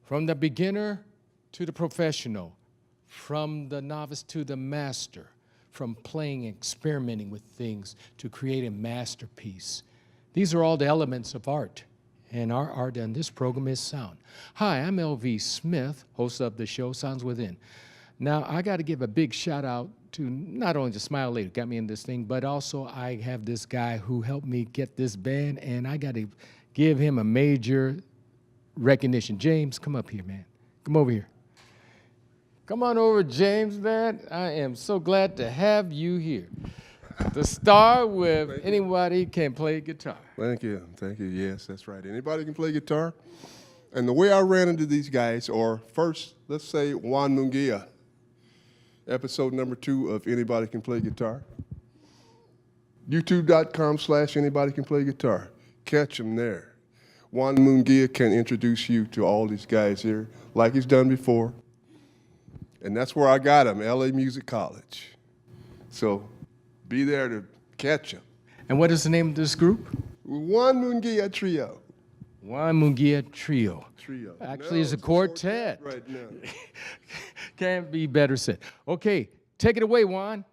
From the beginner to the professional, from the novice to the master, from playing, experimenting with things to create a masterpiece. These are all the elements of art, and our art on this program is sound. Hi, I'm L.V. Smith, host of the show Sounds Within. Now, I got to give a big shout out to not only the Smile Lady who got me in this thing, but also I have this guy who helped me get this band, and I got to give him a major recognition. James, come up here, man. Come over here. Come on over, James, man. I am so glad to have you here. To start with, anybody can play guitar. Thank you. Thank you. Yes, that's right. Anybody can play guitar. And the way I ran into these guys, or first, let's say Juan Munguia, episode number 2 of Anybody Can Play Guitar. YouTube.com/Anybody Can Play Guitar. Catch them there. Juan Munguia can introduce you to all these guys here, like he's done before. And that's where I got him, LA Music College. So be there to catch him. And what is the name of this group? Juan Munguia Trio. Juan Munguia Trio. Actually, it's a quartet. Right now. Can't be better said. Okay, take it away, Juan.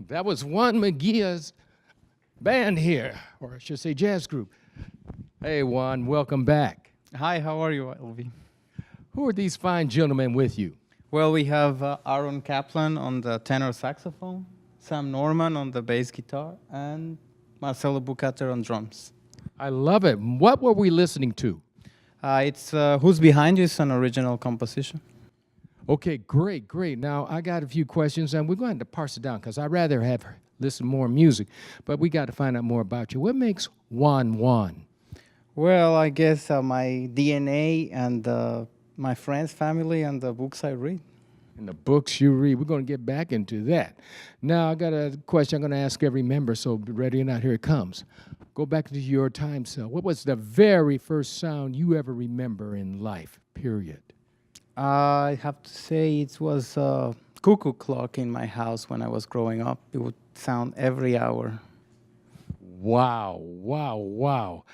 That was Juan Munguia's band here, or I should say jazz group. Hey, Juan, welcome back. Hi, how are you, Elvi? Who are these fine gentlemen with you? Well, we have Aaron Kaplan on the tenor saxophone, Sam Norman on the bass guitar, and Marcelo Bucater on drums. I love it. What were we listening to? It's Who's Behind You is an original composition. Okay, great, great. Now, I got a few questions, and we're going to parse it down because I'd rather have listen more music, but we got to find out more about you. What makes Juan Juan? Well, I guess my DNA and my friends, family, and the books I read. And the books you read. We're going to get back into that. Now, I got a question I'm going to ask every member, so be ready or not, here it comes. Go back to your time cell. What was the very first sound you ever remember in life, period? I have to say it was a cuckoo clock in my house when I was growing up. It would sound every hour. Wow, wow, wow.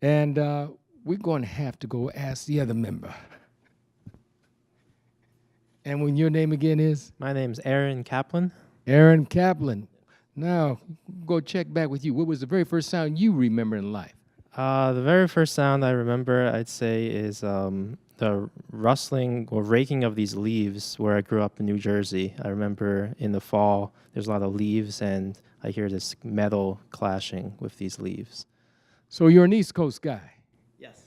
And we're going to have to go ask the other member. And when your name again is? My name's Aaron Kaplan. Aaron Kaplan. Now, go check back with you. What was the very first sound you remember in life? The very first sound I remember, I'd say, is the rustling or raking of these leaves where I grew up in New Jersey. I remember in the fall, there's a lot of leaves, and I hear this metal clashing with these leaves. So you're an East Coast guy? Yes.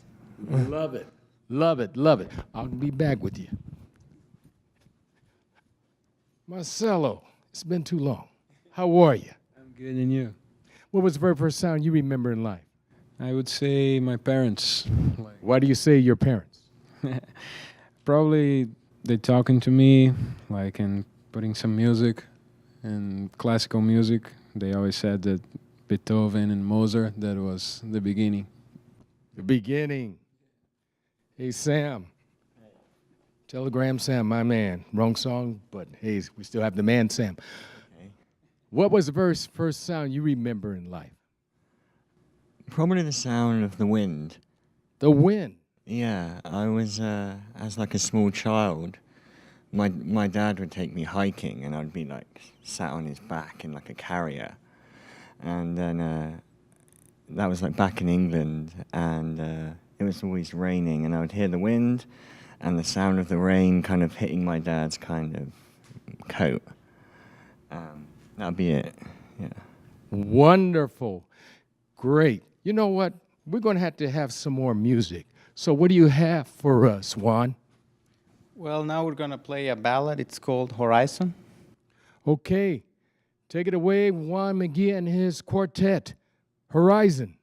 Love it. Love it, love it. I'll be back with you. Marcelo, it's been too long. How are you? I'm good, and you? What was the very first sound you remember in life? I would say my parents. Why do you say your parents? Probably they talking to me, like, and putting some music and classical music. They always said that Beethoven and Mozart, that was the beginning. The beginning. Hey, Sam. Telegram Sam, my man. Wrong song, but hey, we still have the man Sam. Okay. What was the very first sound you remember in life? Probably the sound of the wind. The wind. Yeah, I was, as like a small child, my dad would take me hiking and I'd be like sat on his back in like a carrier. And then that was like back in England, and it was always raining, and I would hear the wind and the sound of the rain kind of hitting my dad's kind of coat. That'd be it, yeah. Wonderful. Great. You know what? We're going to have some more music. So what do you have for us, Juan? Well, now we're going to play a ballad. It's called Horizon. Okay. Take it away, Juan Munguia and his quartet, Horizon.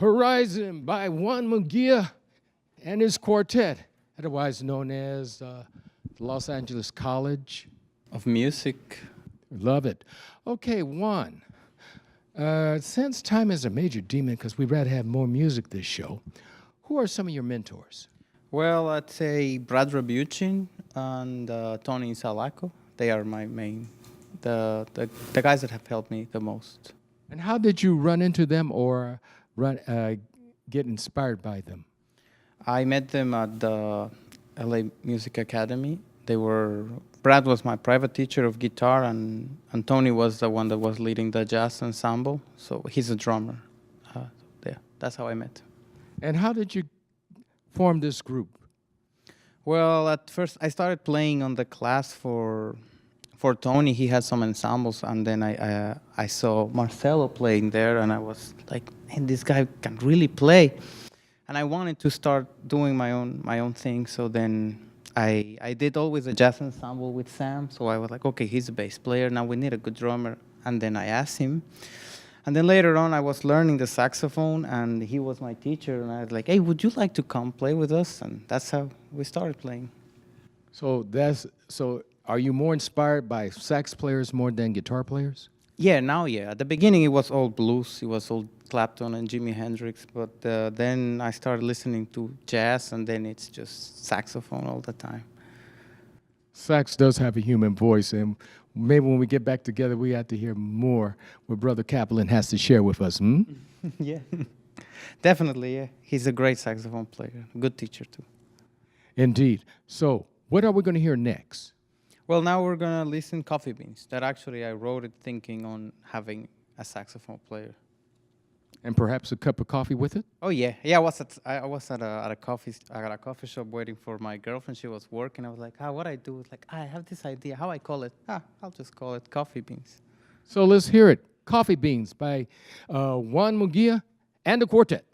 Horizon by Juan Munguia and his quartet, otherwise known as the Los Angeles College Of music. Love it. Okay, Juan, since time is a major demon because we'd rather have more music this show, who are some of your mentors? Well, I'd say Brad Rabuchin and Tony Salaco. They are my main, the guys that have helped me the most. And how did you run into them or get inspired by them? I met them at the LA Music Academy. Brad was my private teacher of guitar, and Tony was the one that was leading the jazz ensemble. So he's a drummer. Yeah, that's how I met him. And how did you form this group? Well, at first I started playing on the class for Tony. He had some ensembles, and then I saw Marcelo playing there, and I was like, man, this guy can really play. And I wanted to start doing my own thing. So then I did always a jazz ensemble with Sam. So I was like, okay, he's a bass player. Now we need a good drummer. And then I asked him. And then later on, I was learning the saxophone, and he was my teacher. And I was like, hey, would you like to come play with us? And that's how we started playing. So are you more inspired by sax players more than guitar players? Yeah, now, yeah. At the beginning, it was all blues. It was all Clapton and Jimi Hendrix. But then I started listening to jazz, and then it's just saxophone all the time. Sax does have a human voice, and maybe when we get back together, we have to hear more what Brother Kaplan has to share with us. Yeah, definitely, yeah. He's a great saxophone player, good teacher, too. Indeed. So what are we going to hear next? Well, now we're going to listen Coffee Beans. That actually I wrote it thinking on having a saxophone player. And perhaps a cup of coffee with it? Oh yeah, I was at a coffee shop waiting for my girlfriend. She was working. I was like, what I do? It's like, I have this idea. How I call it? I'll just call it Coffee Beans. So let's hear it. Coffee Beans by Juan Munguia and the quartet.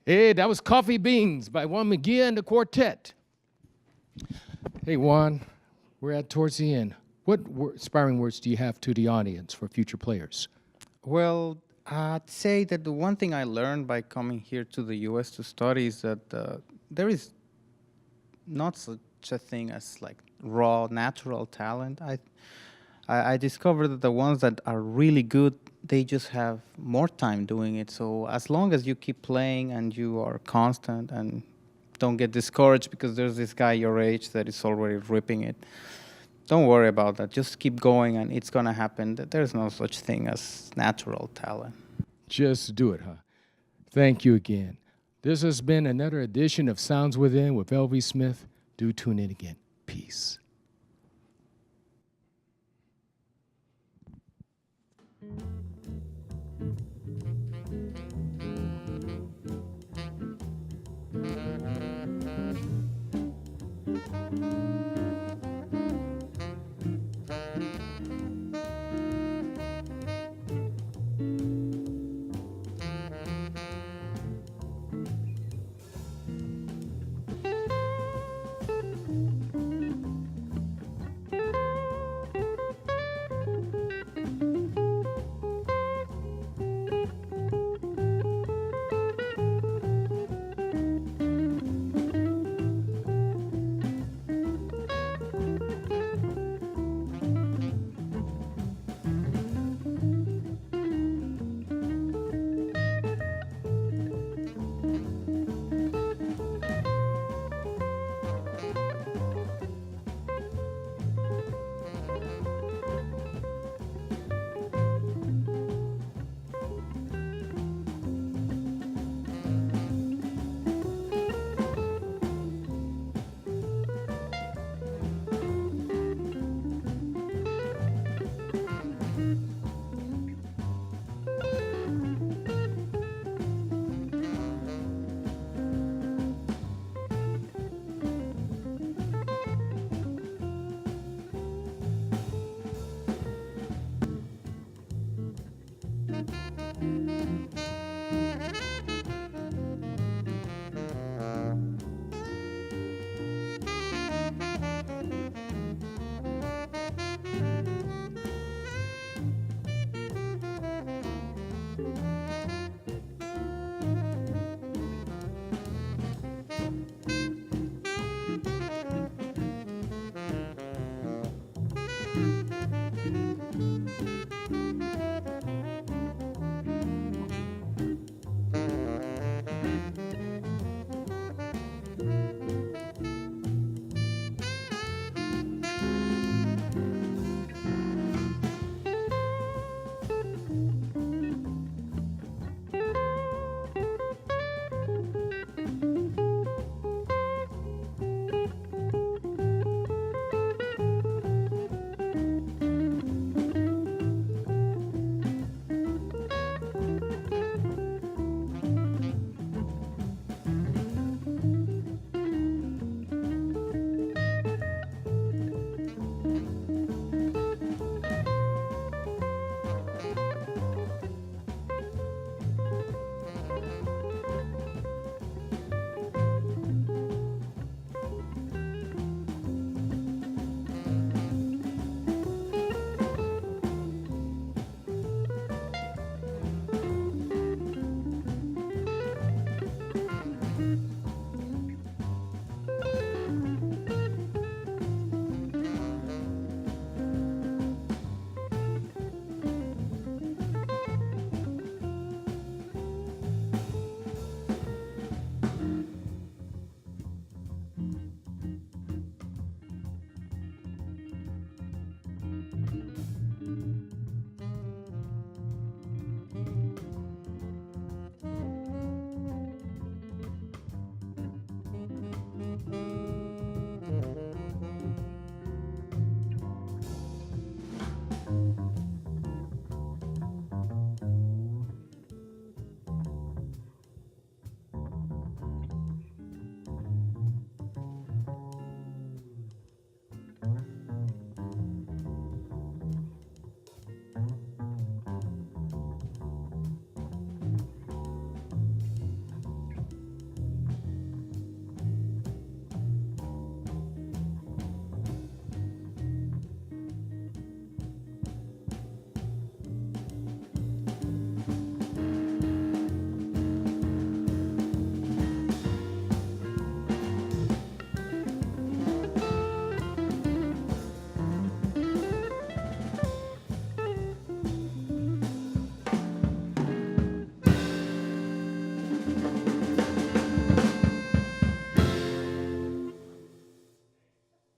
Hey, that was Coffee Beans by Juan Munguia and the Quartet. Hey, Juan, we're at towards the end. What inspiring words do you have to the audience for future players? Well, I'd say that the one thing I learned by coming here to the U.S. to study is that there is not such a thing as like raw, natural talent. I discovered that the ones that are really good, they just have more time doing it. So as long as you keep playing and you are constant and don't get discouraged because there's this guy your age that is already ripping it, don't worry about that. Just keep going and it's going to happen. There's no such thing as natural talent. Just do it, huh? Thank you again. This has been another edition of Sounds Within with L.V. Smith. Do tune in again. Peace.